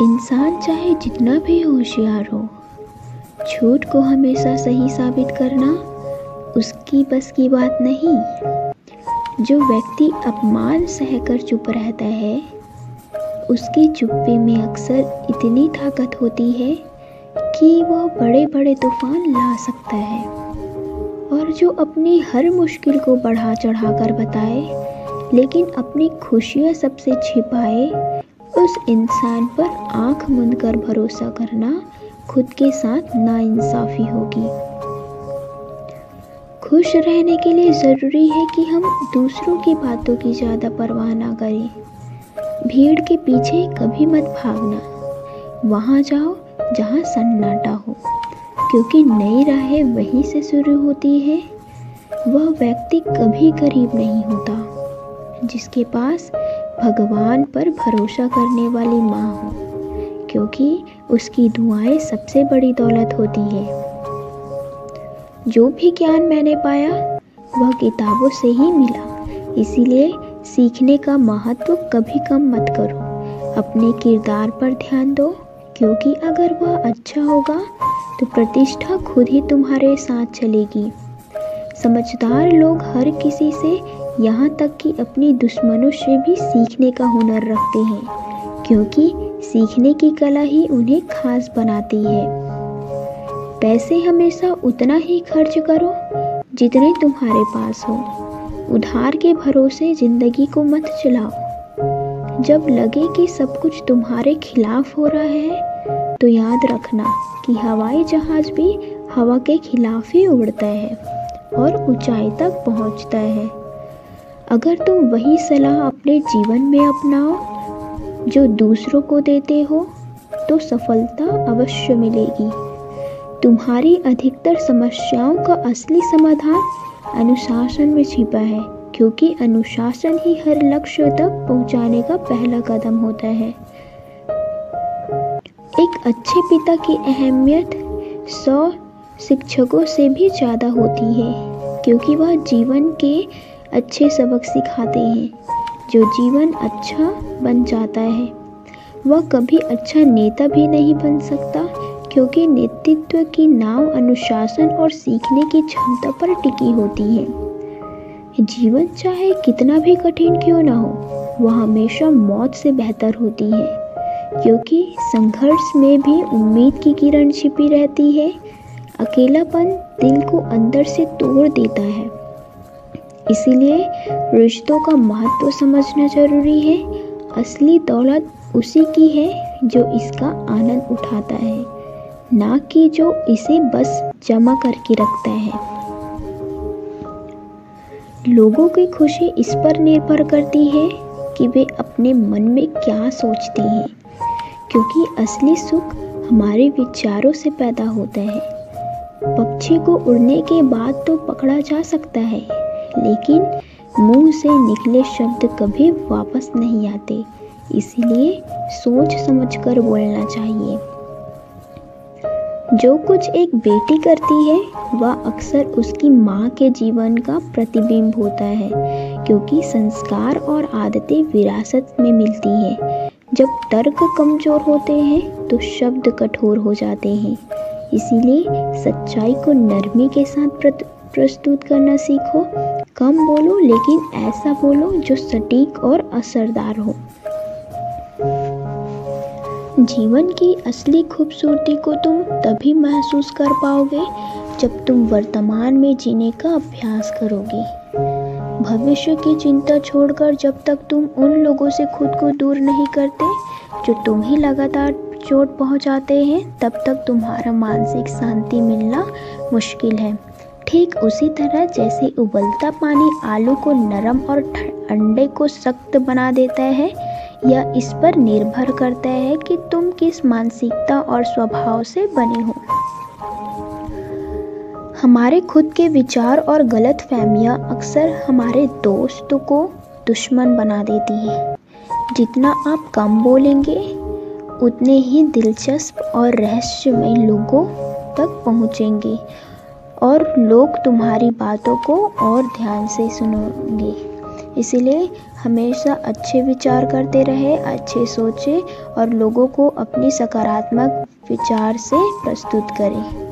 इंसान चाहे जितना भी होशियार हो, झूठ को हमेशा सही साबित करना उसकी बस की बात नहीं। जो व्यक्ति अपमान सहकर चुप रहता है, उसकी चुप्पी में अक्सर इतनी ताकत होती है कि वह बड़े बड़े तूफान ला सकता है। और जो अपनी हर मुश्किल को बढ़ा चढ़ा कर बताए लेकिन अपनी खुशियाँ सबसे छिपाए, उस इंसान पर आंख मूंद कर भरोसा करना खुद के साथ नाइंसाफी होगी। खुश रहने के लिए ज़रूरी है कि हम दूसरों की बातों की ज़्यादा परवाह ना करें। भीड़ के पीछे कभी मत भागना, वहाँ जाओ जहाँ सन्नाटा हो, क्योंकि नई राहें वहीं से शुरू होती है। वह व्यक्ति कभी गरीब नहीं होता जिसके पास भगवान पर भरोसा करने वाली माँ हो, क्योंकि उसकी दुआएं सबसे बड़ी दौलत होती है। जो भी ज्ञान मैंने पाया वह किताबों से ही मिला, इसीलिए सीखने का महत्व कभी कम मत करो। अपने किरदार पर ध्यान दो, क्योंकि अगर वह अच्छा होगा तो प्रतिष्ठा खुद ही तुम्हारे साथ चलेगी। समझदार लोग हर किसी से, यहाँ तक कि अपनी दुश्मनों से भी सीखने का हुनर रखते हैं, क्योंकि सीखने की कला ही उन्हें खास बनाती है। पैसे हमेशा उतना ही खर्च करो जितने तुम्हारे पास हो। उधार के भरोसे जिंदगी को मत चलाओ। जब लगे कि सब कुछ तुम्हारे खिलाफ हो रहा है तो याद रखना कि हवाई जहाज भी हवा के खिलाफ ही उड़ता है और ऊंचाई तक पहुंचता है। अगर तुम वही सलाह अपने जीवन में अपनाओ जो दूसरों को देते हो तो सफलता अवश्य मिलेगी। तुम्हारी अधिकतर समस्याओं का असली समाधान अनुशासन में छिपा है, क्योंकि अनुशासन ही हर लक्ष्य तक पहुंचाने का पहला कदम होता है। एक अच्छे पिता की अहमियत 100 शिक्षकों से भी ज़्यादा होती है, क्योंकि वह जीवन के अच्छे सबक सिखाते हैं। जो जीवन अच्छा बन जाता है वह कभी अच्छा नेता भी नहीं बन सकता, क्योंकि नेतृत्व की नाव अनुशासन और सीखने की क्षमता पर टिकी होती है। जीवन चाहे कितना भी कठिन क्यों ना हो, वह हमेशा मौत से बेहतर होती है, क्योंकि संघर्ष में भी उम्मीद की किरण छिपी रहती है। अकेलापन दिल को अंदर से तोड़ देता है, इसीलिए रिश्तों का महत्व समझना जरूरी है। असली दौलत उसी की है जो इसका आनंद उठाता है, ना कि जो इसे बस जमा करके रखता है। लोगों की खुशी इस पर निर्भर करती है कि वे अपने मन में क्या सोचते हैं, क्योंकि असली सुख हमारे विचारों से पैदा होता है। पक्षी को उड़ने के बाद तो पकड़ा जा सकता है, लेकिन मुंह से निकले शब्द कभी वापस नहीं आते, इसीलिए सोच समझकर बोलना चाहिए। जो कुछ एक बेटी करती है वह अक्सर उसकी माँ के जीवन का प्रतिबिंब होता है, क्योंकि संस्कार और आदतें विरासत में मिलती हैं। जब तर्क कमजोर होते हैं तो शब्द कठोर हो जाते हैं, इसीलिए सच्चाई को नरमी के साथ प्रस्तुत करना सीखो। कम बोलो, लेकिन ऐसा बोलो जो सटीक और असरदार हो। जीवन की असली खूबसूरती को तुम तभी महसूस कर पाओगे जब तुम वर्तमान में जीने का अभ्यास करोगे। भविष्य की चिंता छोड़कर जब तक तुम उन लोगों से खुद को दूर नहीं करते जो तुम्हें लगातार चोट पहुंचाते हैं, तब तक तुम्हारा मानसिक शांति मिलना मुश्किल है। ठीक उसी तरह जैसे उबलता पानी आलू को नरम और अंडे को सख्त बना देता है, यह इस पर निर्भर करता है कि तुम किस मानसिकता और स्वभाव से बने हो। हमारे खुद के विचार और गलतफहमियां अक्सर हमारे दोस्तों को दुश्मन बना देती हैं। जितना आप कम बोलेंगे, उतने ही दिलचस्प और रहस्यमय लोगों तक पहुंचेंगे और लोग तुम्हारी बातों को और ध्यान से सुनेंगे। इसलिए हमेशा अच्छे विचार करते रहे, अच्छे सोचें और लोगों को अपनी सकारात्मक विचार से प्रस्तुत करें।